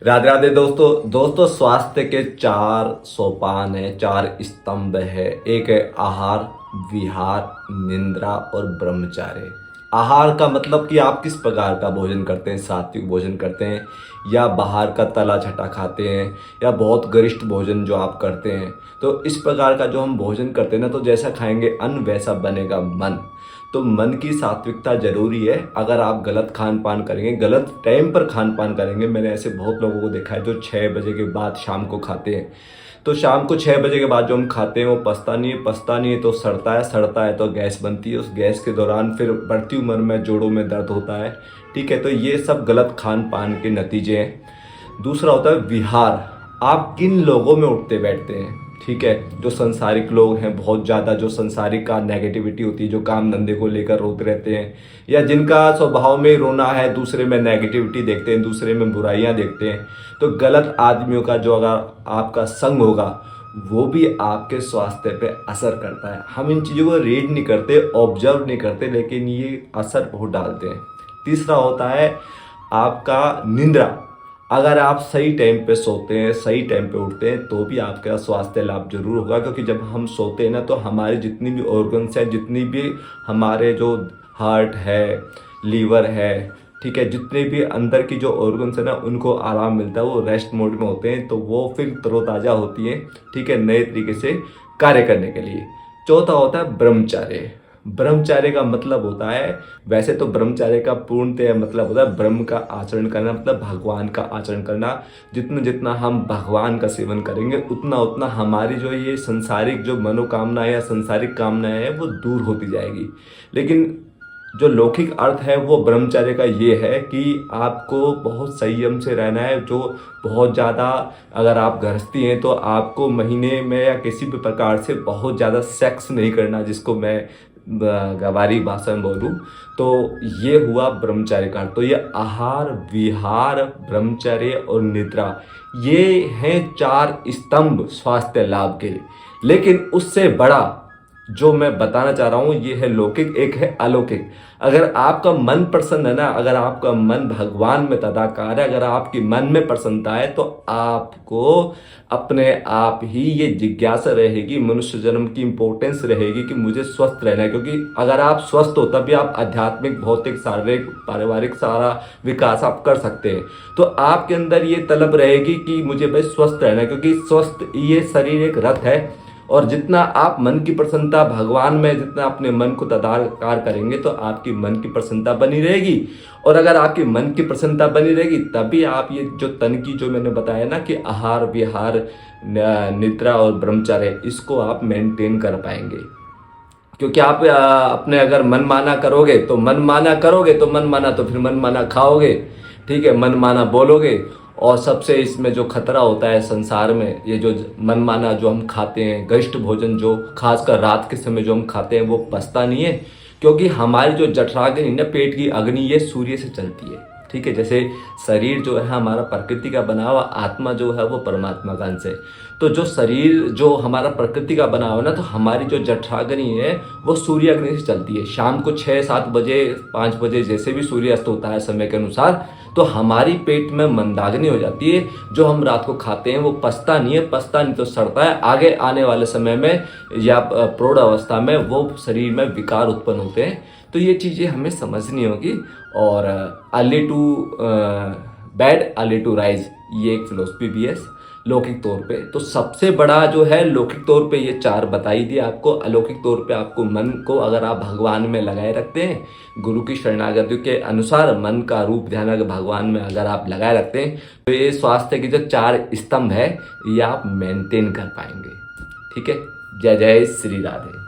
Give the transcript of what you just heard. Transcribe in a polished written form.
राधे राधे दोस्तों स्वास्थ्य के 4 सोपान है, 4 स्तंभ है। एक है आहार, विहार, निद्रा और ब्रह्मचर्य। आहार का मतलब कि आप किस प्रकार का भोजन करते हैं, सात्विक भोजन करते हैं या बाहर का तला छटा खाते हैं या बहुत गरिष्ठ भोजन जो आप करते हैं। तो इस प्रकार का जो हम भोजन करते हैं ना, तो जैसा खाएंगे अन्न वैसा बनेगा मन। तो मन की सात्विकता जरूरी है। अगर आप गलत खान पान करेंगे, गलत टाइम पर खान पान करेंगे, मैंने ऐसे बहुत लोगों को देखा है जो 6 बजे के बाद शाम को खाते हैं। तो शाम को 6 बजे के बाद जो हम खाते हैं वो पचता नहीं है तो सड़ता है तो गैस बनती है। उस गैस के दौरान फिर बढ़ती उम्र में जोड़ों में दर्द होता है। ठीक है, तो ये सब गलत खान पान के नतीजे हैं। दूसरा होता है विहार। आप किन लोगों में उठते बैठते हैं। ठीक है, जो संसारिक लोग हैं, बहुत ज़्यादा जो संसारिक का नेगेटिविटी होती है, जो काम धंधे को लेकर रोते रहते हैं या जिनका स्वभाव में रोना है, दूसरे में नेगेटिविटी देखते हैं, दूसरे में बुराइयां देखते हैं। तो गलत आदमियों का जो अगर आपका संग होगा वो भी आपके स्वास्थ्य पे असर करता है। हम इन चीज़ों को रीड नहीं करते, ऑब्जर्व नहीं करते, लेकिन ये असर बहुत डालते हैं। तीसरा होता है आपका निद्रा। अगर आप सही टाइम पे सोते हैं, सही टाइम पे उठते हैं, तो भी आपका स्वास्थ्य लाभ जरूर होगा। क्योंकि जब हम सोते हैं ना, तो हमारी जितनी भी ऑर्गन्स हैं, जितनी भी हमारे जो हार्ट है, लीवर है, ठीक है, जितने भी अंदर की जो ऑर्गन्स है ना, उनको आराम मिलता है। वो रेस्ट मोड में होते हैं, तो वो फिर तरोताज़ा होती है, ठीक है, नए तरीके से कार्य करने के लिए। चौथा होता है ब्रह्मचर्य। ब्रह्मचर्य का मतलब होता है, वैसे तो ब्रह्मचर्य का पूर्णतः मतलब होता है ब्रह्म का आचरण करना, मतलब भगवान का आचरण करना। जितना जितना हम भगवान का सेवन करेंगे उतना उतना हमारी जो ये संसारिक जो मनोकामना है या संसारिक कामनाएं है वो दूर होती जाएगी। लेकिन जो लौकिक अर्थ है वो ब्रह्मचर्य का ये है कि आपको बहुत संयम से रहना है। जो बहुत ज़्यादा, अगर आप गृहस्थी हैं तो आपको महीने में या किसी भी प्रकार से बहुत ज़्यादा सेक्स नहीं करना, जिसको मैं गवारी भाषा में बोलूँ तो ये हुआ ब्रह्मचर्य का। तो ये आहार, विहार, ब्रह्मचर्य और निद्रा, ये हैं 4 स्तंभ स्वास्थ्य लाभ के लिए। लेकिन उससे बड़ा जो मैं बताना चाह रहा हूँ ये है लौकिक, एक है अलौकिक। अगर आपका मन प्रसन्न है ना, अगर आपका मन भगवान में तदाकार है, अगर आपकी मन में प्रसन्नता है, तो आपको अपने आप ही ये जिज्ञासा रहेगी, मनुष्य जन्म की इंपॉर्टेंस रहेगी कि मुझे स्वस्थ रहना है। क्योंकि अगर आप स्वस्थ हो तभी आप आध्यात्मिक, भौतिक, शारीरिक, पारिवारिक सारा विकास आप कर सकते हैं। तो आपके अंदर ये तलब रहेगी कि मुझे भाई स्वस्थ रहना है, क्योंकि स्वस्थ ये शरीर एक रथ है। और जितना आप मन की प्रसन्नता भगवान में, जितना अपने मन को तदाकार करेंगे तो आपकी मन की प्रसन्नता बनी रहेगी। और अगर आपकी मन की प्रसन्नता बनी रहेगी तभी आप ये जो तन की, जो मैंने बताया ना कि आहार, विहार, निद्रा और ब्रह्मचर्य, इसको आप मेंटेन कर पाएंगे। क्योंकि आप अपने अगर मन माना करोगे तो मन माना तो फिर मन माना खाओगे, ठीक है, मन माना बोलोगे। और सबसे इसमें जो खतरा होता है संसार में, ये जो मनमाना जो हम खाते हैं, गरिष्ठ भोजन जो खासकर रात के समय जो हम खाते हैं, वो पचता नहीं है। क्योंकि हमारी जो जठराग्नि ना, पेट की अग्नि, ये सूर्य से चलती है। ठीक है, जैसे शरीर जो है हमारा प्रकृति का बना हुआ, आत्मा जो है वो परमात्मा का अंश है। तो जो शरीर जो हमारा प्रकृति का बना हुआ ना, तो हमारी जो जठराग्नि है वो सूर्य अग्नि से चलती है। शाम को 6-7 बजे, 5 बजे जैसे भी सूर्य अस्त होता है समय के अनुसार, तो हमारी पेट में मंदाग्नि हो जाती है। जो हम रात को खाते हैं वो पचता नहीं तो सड़ता है। आगे आने वाले समय में या प्रौढ़ अवस्था में वो शरीर में विकार उत्पन्न होते हैं। तो ये चीज़ें हमें समझनी होगी। और early to bed early to rise, ये एक फिलोसफी भी है लौकिक तौर पे। तो सबसे बड़ा जो है लौकिक तौर पे ये 4 बताई दी आपको। अलौकिक तौर पे आपको मन को अगर आप भगवान में लगाए रखते हैं, गुरु की शरणागति के अनुसार मन का रूप ध्यान अगर भगवान में अगर आप लगाए रखते हैं, तो ये स्वास्थ्य के जो 4 स्तंभ है ये आप मेंटेन कर पाएंगे। ठीक है, जय जय श्री राधे।